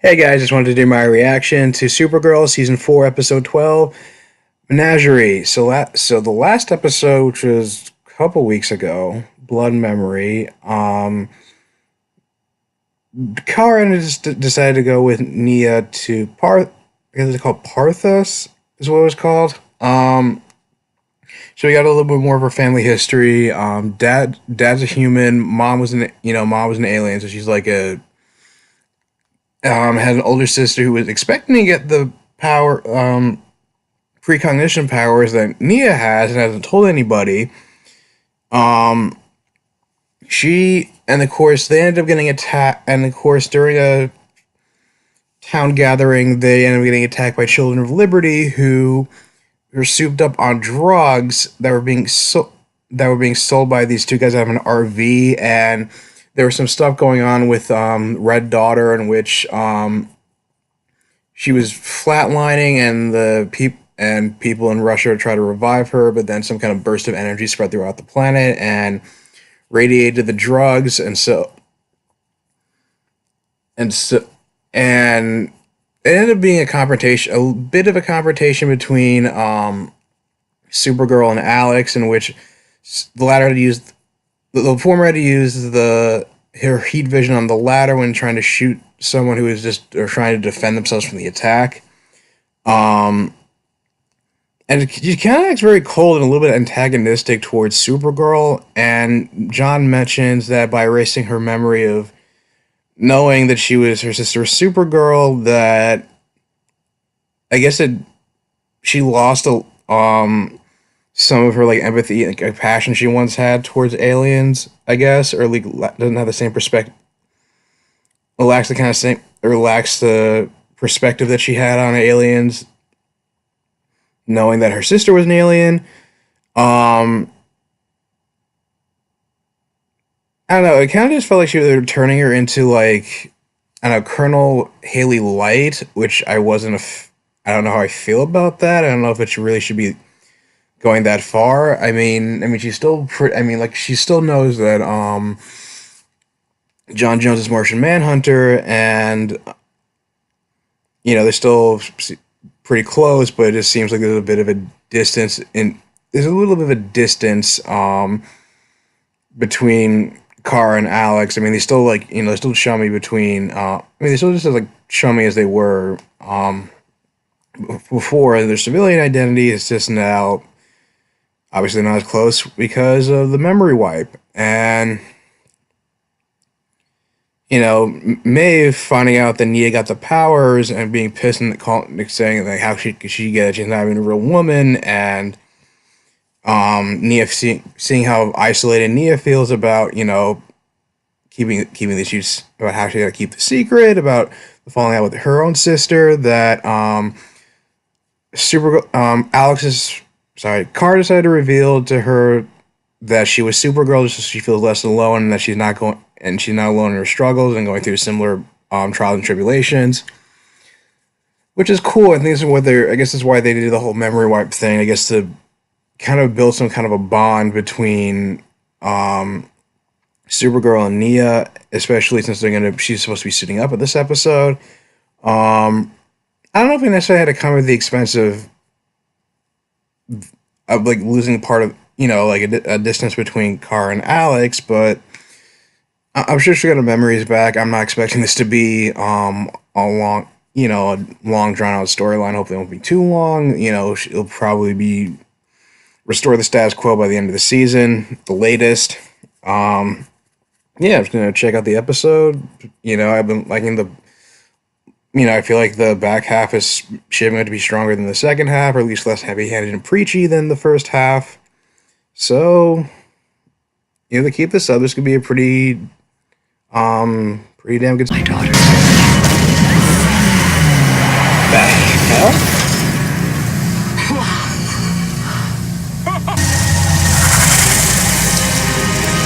Hey guys, just wanted to do my reaction to Supergirl season 4 episode 12, Menagerie. So the last episode, which was a couple weeks ago, Blood Memory, Karen just decided to go with Nia to I guess it's called Parthos is what it was called. So we got a little bit more of her family history. Dad's a human. Mom was an alien, so she's like a had an older sister who was expecting to get the power, precognition powers that Nia has and hasn't told anybody. And of course, they ended up getting attacked. And of course, during a town gathering, they ended up getting attacked by Children of Liberty, who were souped up on drugs that were being sold by these two guys out of an RV. And there was some stuff going on with Red Daughter, in which she was flatlining, and people in Russia tried to revive her, but then some kind of burst of energy spread throughout the planet and radiated the drugs, and it ended up being a bit of a confrontation between Supergirl and Alex, in which the latter had used the former had to use her heat vision on the latter when trying to shoot someone who was trying to defend themselves from the attack. And she kind of acts very cold and a little bit antagonistic towards Supergirl. And John mentions that by erasing her memory of knowing that she was her sister Supergirl, that I guess she lost some of her empathy and compassion she once had towards aliens, I guess, or doesn't have the same perspective, lacks the perspective that she had on aliens, knowing that her sister was an alien. I don't know. It kind of just felt like they were turning her into I don't know, Colonel Haley Light, which I don't know how I feel about that. I don't know if it really should be going that far. I mean, she still knows that John Jones is Martian Manhunter, and they're still pretty close, but it just seems like there's a bit of a distance between Kara and Alex. I mean, they still they're still chummy they still just as chummy as they were before. Their civilian identity is just now obviously not as close because of the memory wipe. And Maeve finding out that Nia got the powers and being pissed and saying how could she get it? She's not even a real woman. And Nia seeing how isolated Nia feels about keeping the issues, about how she got to keep the secret, about falling out with her own sister. That Kara decided to reveal to her that she was Supergirl just so she feels less alone, and that she's not alone in her struggles and going through similar trials and tribulations, which is cool. I think this is why they did the whole memory wipe thing. I guess to kind of build some kind of a bond between Supergirl and Nia, especially since she's supposed to be suiting up at this episode. I don't know if it necessarily had to come at the expense of losing part of a distance between Kara and Alex, but I'm sure she got her memories back. I'm not expecting this to be a long drawn out storyline. Hopefully it won't be too long. It'll probably restore the status quo by the end of the season, the latest. I'm just gonna check out the episode. I've been liking I feel like the back half is shaping up to be stronger than the second half, or at least less heavy-handed and preachy than the first half. So, to keep this up, this could be a pretty damn good. My daughter. The hell?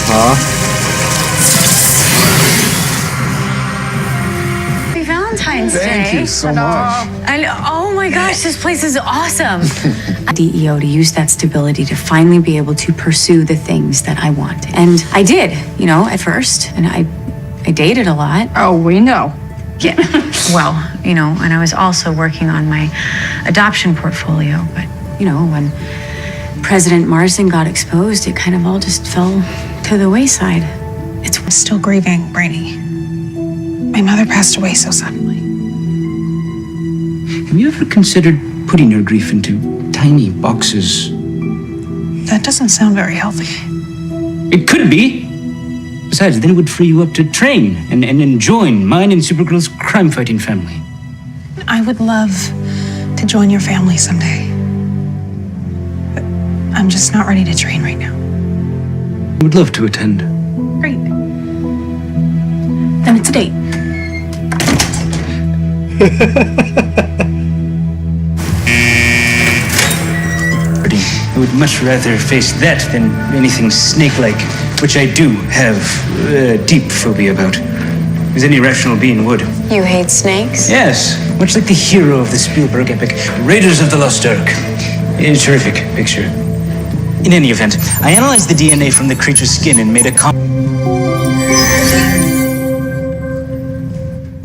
Huh? Valentine's Day. Thank you so much. Oh my gosh, this place is awesome. DEO to use that stability to finally be able to pursue the things that I want. And I did, at first. And I dated a lot. Oh, we know. Yeah. Well, and I was also working on my adoption portfolio. But, when President Marsden got exposed, it kind of all just fell to the wayside. I'm still grieving, Brainy. My mother passed away so suddenly. Have you ever considered putting your grief into tiny boxes? That doesn't sound very healthy. It could be. Besides, then it would free you up to train and join mine and Supergirl's crime-fighting family. I would love to join your family someday. But I'm just not ready to train right now. I would love to attend. Great. Then it's a date. I would much rather face that than anything snake-like, which I do have a deep phobia about, as any rational being would. You hate snakes? Yes, much like the hero of the Spielberg epic, Raiders of the Lost Ark. A terrific picture. In any event, I analyzed the DNA from the creature's skin and made a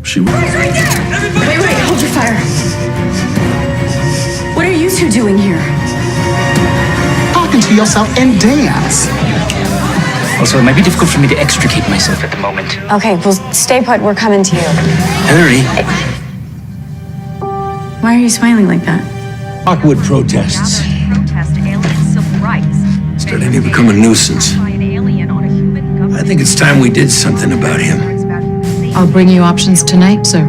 She was. Right there! Wait, hold your fire. What are you two doing here? Talking to yourself and dance. Also, it might be difficult for me to extricate myself at the moment. Okay, well, stay put. We're coming to you. Hurry. Why are you smiling like that? Rockwood protests. Starting to become a nuisance. I think it's time we did something about him. I'll bring you options tonight, sir.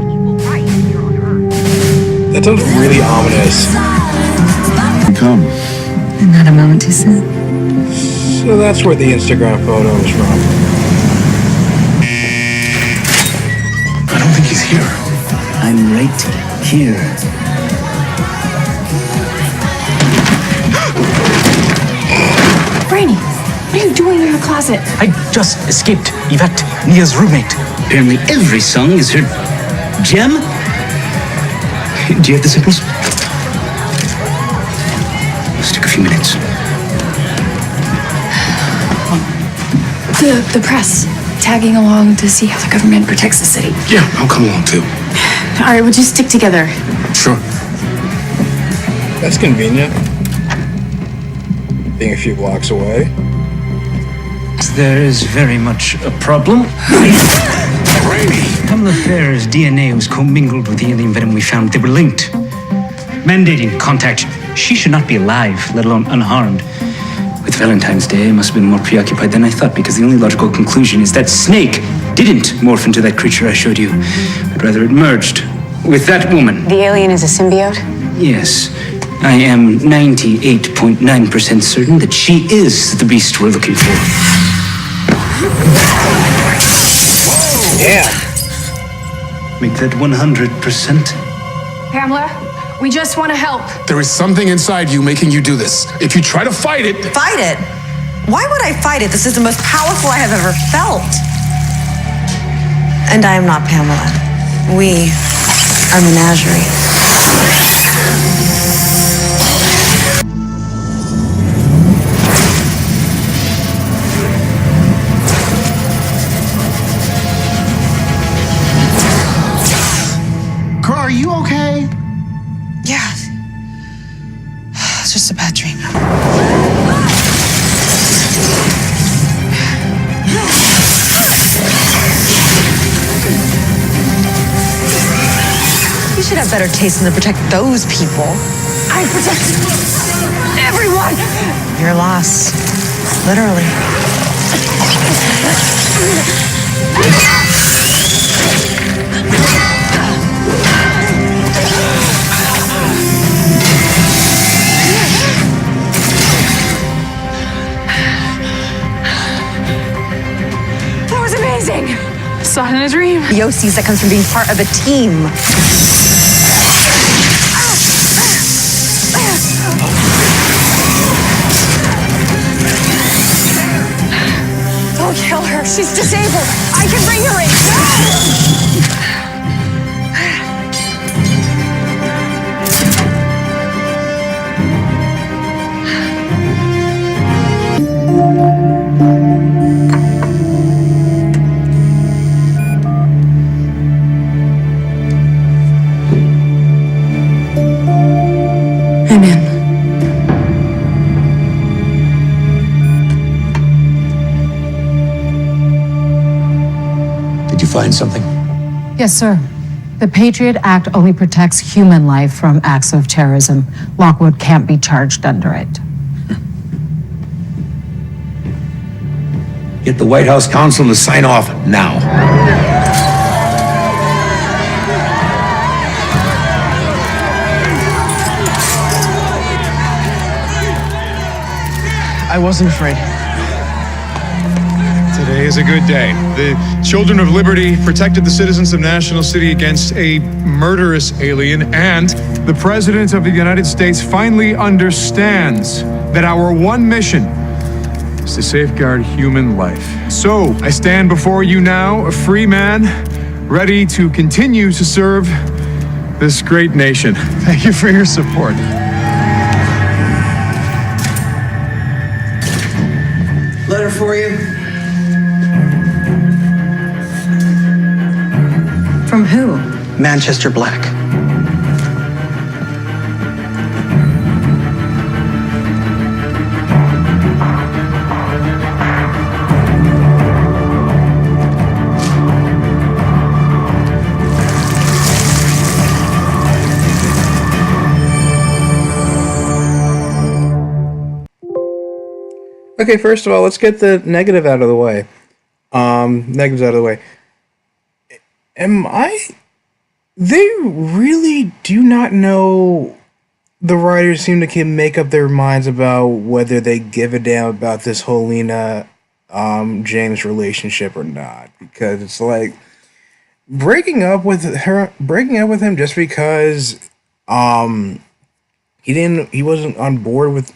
That sounds really ominous. Come. Not a moment too soon. So that's where the Instagram photo is from. I don't think he's here. I'm right here. Brainy, what are you doing in your closet? I just escaped Yvette, Nia's roommate. Apparently every song is her gem. Do you have the samples? Let's take a few minutes. The press tagging along to see how the government protects the city. Yeah, I'll come along too. All right, we'll just stick together. Sure. That's convenient. Being a few blocks away. There is very much a problem. Kamala Fair's DNA was commingled with the alien venom we found. They were linked. Mandating contact. She should not be alive, let alone unharmed. With Valentine's Day, I must have been more preoccupied than I thought, because the only logical conclusion is that Snake didn't morph into that creature I showed you, but rather it merged with that woman. The alien is a symbiote? Yes. I am 98.9% certain that she is the beast we're looking for. Yeah. Make that 100%. Pamela, we just want to help. There is something inside you making you do this. If you try to fight it... Fight it? Why would I fight it? This is the most powerful I have ever felt. And I am not Pamela. We are Menagerie. Carl, are you okay? Yeah. It's just a bad dream. You should have better taste than to protect those people. I protect everyone. Your loss. Literally. That was amazing. Saw it in a dream. The OCs that comes from being part of a team. Don't kill her. She's disabled. I can bring her in. find something? Yes, sir. The Patriot Act only protects human life from acts of terrorism. Lockwood can't be charged under it. Get the White House counsel to sign off now. I wasn't afraid. Today is a good day. The Children of Liberty protected the citizens of National City against a murderous alien, and the President of the United States finally understands that our one mission is to safeguard human life. So, I stand before you now, a free man, ready to continue to serve this great nation. Thank you for your support. Letter for you. From who? Manchester Black. Okay, first of all, let's get the negative out of the way. Negatives out of the way. They really do not know. The writers seem to make up their minds about whether they give a damn about this whole Lena, James relationship or not, because it's like breaking up with him just because, he wasn't on board with.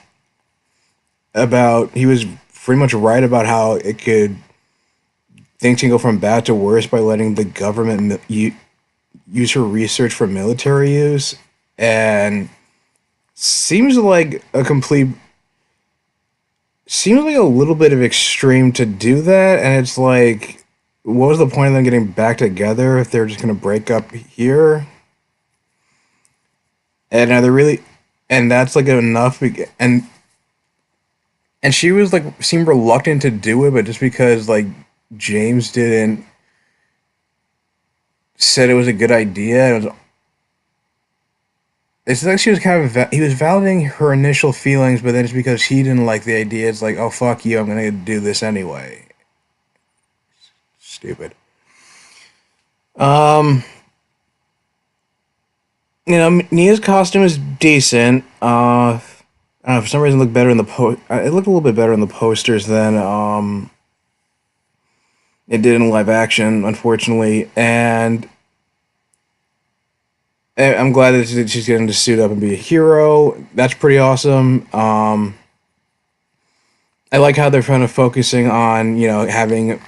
He was pretty much right about how things can go from bad to worse by letting the government use her research for military use, and seems like a little bit of extreme to do that. And it's like, what was the point of them getting back together if they're just gonna break up here? And are they really? And that's like enough. And she was like, seemed reluctant to do it, but just because like James said it was a good idea. It's like she was he was validating her initial feelings, but then it's because he didn't like the idea. It's like, oh fuck you, I'm gonna do this anyway. Stupid. Nia's costume is decent. I don't know, for some reason it looked better in the it looked a little bit better in the posters than it did in live action, unfortunately. And I'm glad that she's getting to suit up and be a hero. That's pretty awesome. I like how they're kind of focusing on, having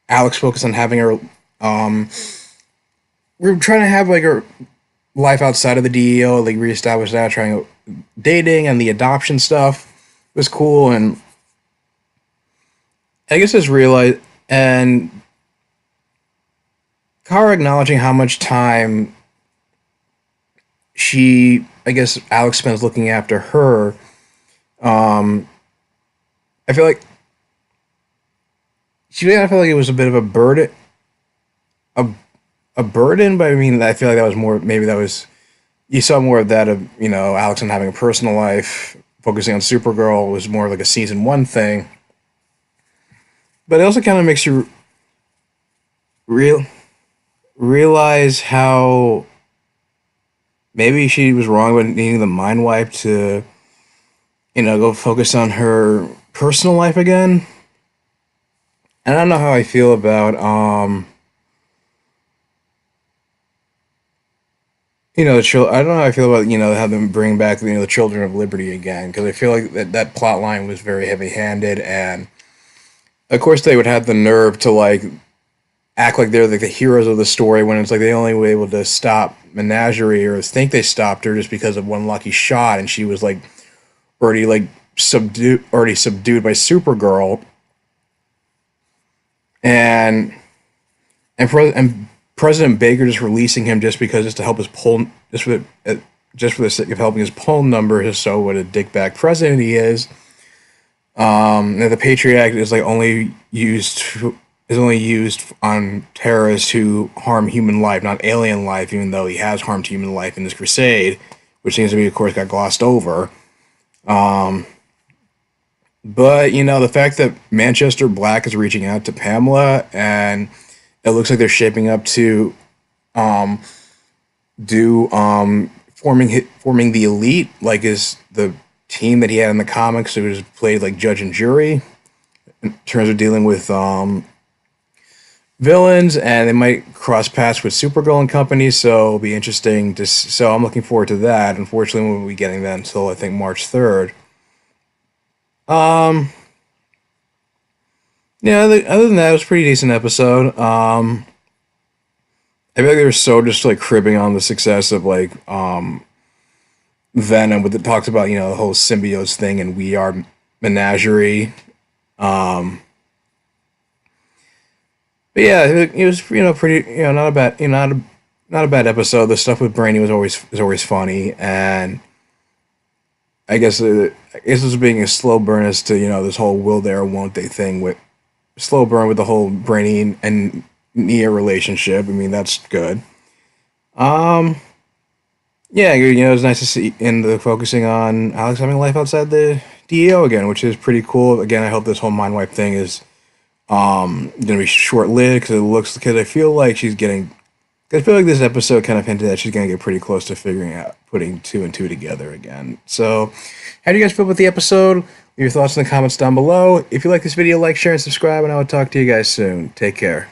Alex focus on having her. We're trying to have like her life outside of the DEO, like reestablish that, trying dating and the adoption stuff was cool. And I guess just realize, and Kara acknowledging how much time Alex spends looking after her. I feel like I felt like it was a bit of a burden. A burden, but I mean, I feel like that was more, maybe that was, you saw more of that of, Alex and having a personal life, focusing on Supergirl was more like a season 1 thing. But it also kind of makes you realize how maybe she was wrong with needing the mind wipe to, go focus on her personal life again. And I don't know how I feel about, I don't know how I feel about, how them bring back, the Children of Liberty again, because I feel like that plot line was very heavy-handed, and of course they would have the nerve to, like, act like they're, like, the heroes of the story when it's like they only were able to stop Menagerie, or think they stopped her just because of one lucky shot, and she was, like, already subdued by Supergirl, and President Baker just releasing him just because it's to help his poll, just for the sake of helping his poll numbers. So what a dickbag president he is. And the Patriot Act is like only used is only used on terrorists who harm human life, not alien life, even though he has harmed human life in this crusade, which seems to be, of course, got glossed over. But, you know, the fact that Manchester Black is reaching out to Pamela, and it looks like they're shaping up to forming the Elite, like is the team that he had in the comics, who was played like judge and jury in terms of dealing with villains, and they might cross paths with Supergirl and company, so it'll be interesting to so I'm looking forward to that. Unfortunately, we won't be getting that until I think March 3rd. Yeah, other than that, it was a pretty decent episode. I feel like they were so just like cribbing on the success of like Venom, with it talks about, you know, the whole symbiotes thing and We Are Menagerie. But yeah, it was, you know, pretty, you know, not a bad, you know, not a bad episode. The stuff with Brainy was always funny, and I guess this was being a slow burn as to, you know, this whole will they or won't they thing, with slow burn with the whole Brainy and Nia relationship. I mean, that's good. Yeah, you know, it was nice to see in the focusing on Alex having life outside the DEO again, which is pretty cool. Again, I hope this whole mind wipe thing is gonna be short lived, because I feel like she's getting. I feel like this episode kind of hinted that she's gonna get pretty close to figuring out putting two and two together again. So, how do you guys feel about the episode? Leave your thoughts in the comments down below. If you like this video, like, share, and subscribe, and I will talk to you guys soon. Take care.